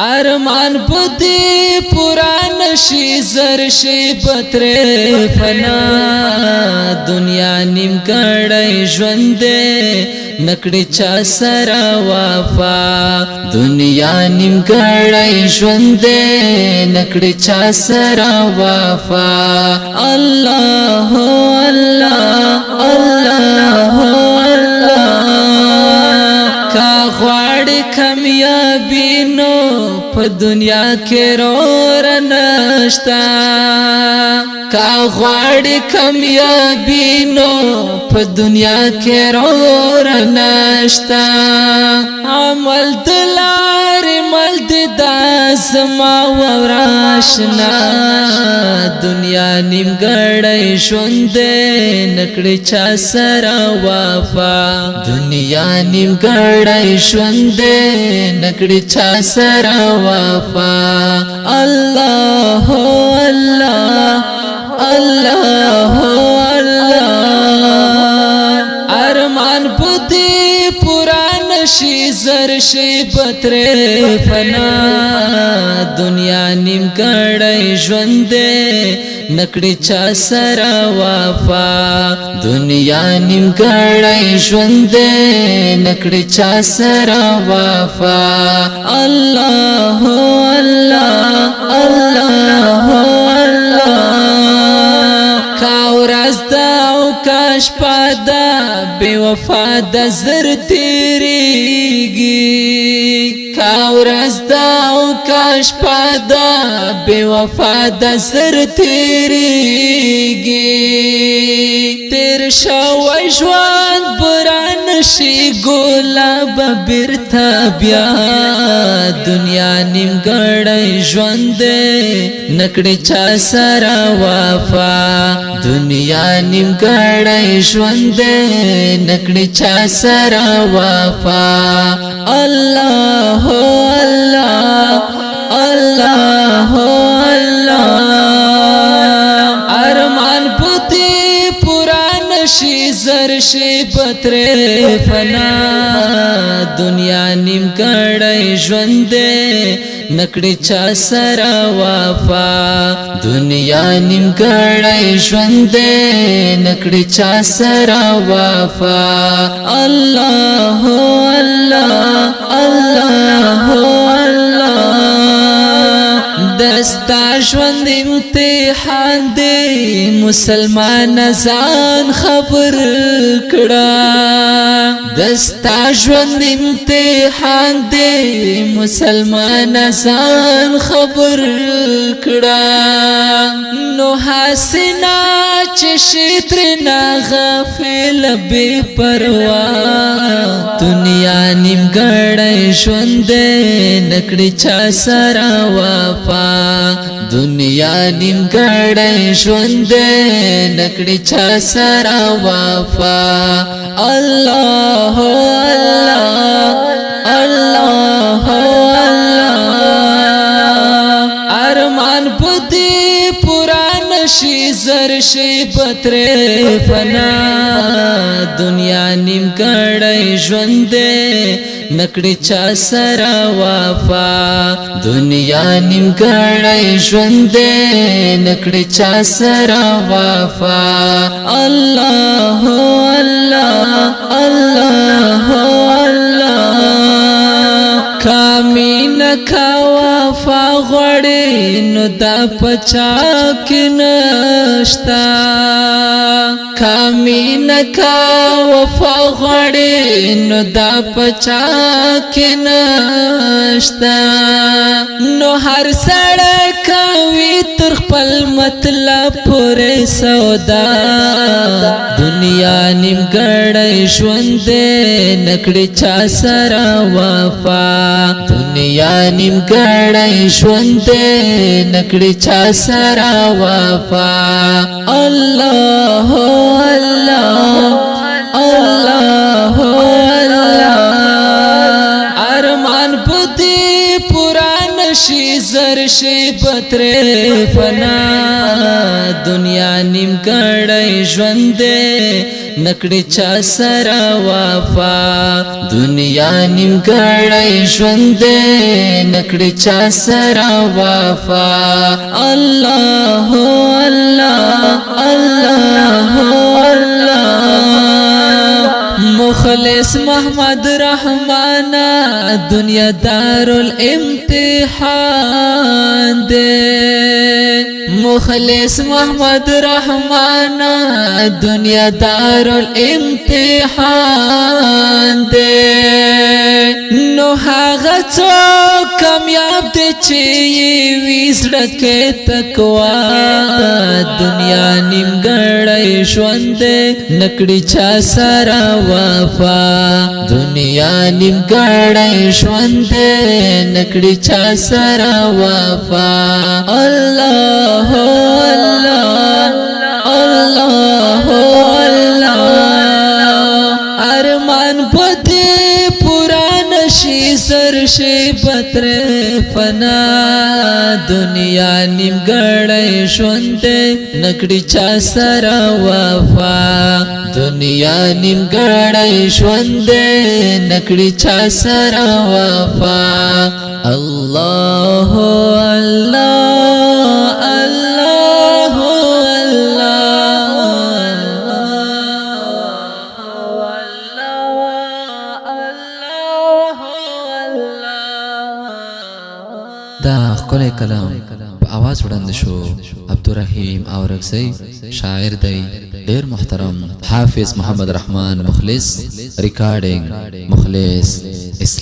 ارمان پدی پوران شي زر شي پتر فنا دنیا نیم کړای ژوند نکړي چا سره وفا دنیا نیم کړای ژوند نکړي چا سره وفا الله الله الله کا غواړي کامیابی نو په دنیا کې رور نشتا کا غواړي کامیابی نو په دنیا کې رور نشتا عمل دلار مل د زما وراشنا دنیا نیم ګړی ژوند نکړي چا سره وفا دنیا نیم ګړی ژوند نکړي چا سره وفا الله الله الله ارمان پدی پوران شي زر شي پتر فنا دنیا نیم کړای ژوند نکړي چا سره وفا دنیا نیم کړای ژوند نکړي چا سره وفا الله الله الله کاش پادا بے وفا د زر تیریږي کاورز دا او کاش پادا بے وفا د زر تیریږي تیر شوی ژوند بران شي ګلاب بیرته بیا دنیا نیم ګړی ژوند نکړي چا سره وفا دنیا نیم ګړی ژوند نکړي چا سره وفا الله الله الله ارمان پتی پوران شي زر شي پتر فنا دنیا نیم کړای ژوند نکړي چا سره وفا دنیا نیم کړای ژوند نکړي چا سره وفا الله الله الله دستا ژوند امتحان دی مسلمان ځان خبر کړه دستا ژوند امتحان دی مسلمان ځان خبر کړه نو حسنا چې شتر نا غافل بے پروا دنیا نیم ګړی ژوند نکړي چا سره وفا دنیا نیم ګړی ژوند نکړي چا سره وفا الله الله الله ارمان پدی پوران شي زر شي پتر فنا دنیا نیم کړای ژوند نکړي چا سره وفا دنیا نیم کړای ژوند نکړي چا سره وفا الله الله الله کامین کا وفا غړې نو دا پچا کې نشتا کامین کا وفا غړې نو دا پچا کې نشتا نو هر سړی کوي تر خپل مطلب پورې سودا دنیا نیم ګړی ژوند نکړي چا سره وفا دنیا نیم ګړی ژوند نکړي چا سره وفا الله الله الله ارمان پدی پوران نشي زر شي پتر فنا دنیا نیم کړی ژوند نکړي چا سره وفا دنیا نیم کړی ژوند نکړي چا سره وفا الله الله الله مخلص محمد رحمان دنیا دار الامتحان دے مخلص محمد رحمان دنیا دار الامتحان دے نو هغه څوک کامیاب دی چې وي زړه کې تقوا دنیا نیمګړی ژوند نکړي چا سره وفا دنیا نیمګړی ژوند نکړي چا سره وفا الله الله الله الله ارمان پدې شي سر شي پتر فنا دنیا نیمګړی ژوند نکړي چا سره وفا دنیا نیمګړی ژوند نکړي چا سره وفا الله الله الله دا خپل کلام په आवाज وړاندې شو عبدالرحیم اورغزی شاعر دی ډیر محترم حافظ محمد رحمان مخلص ریکارډینګ مخلص اسلام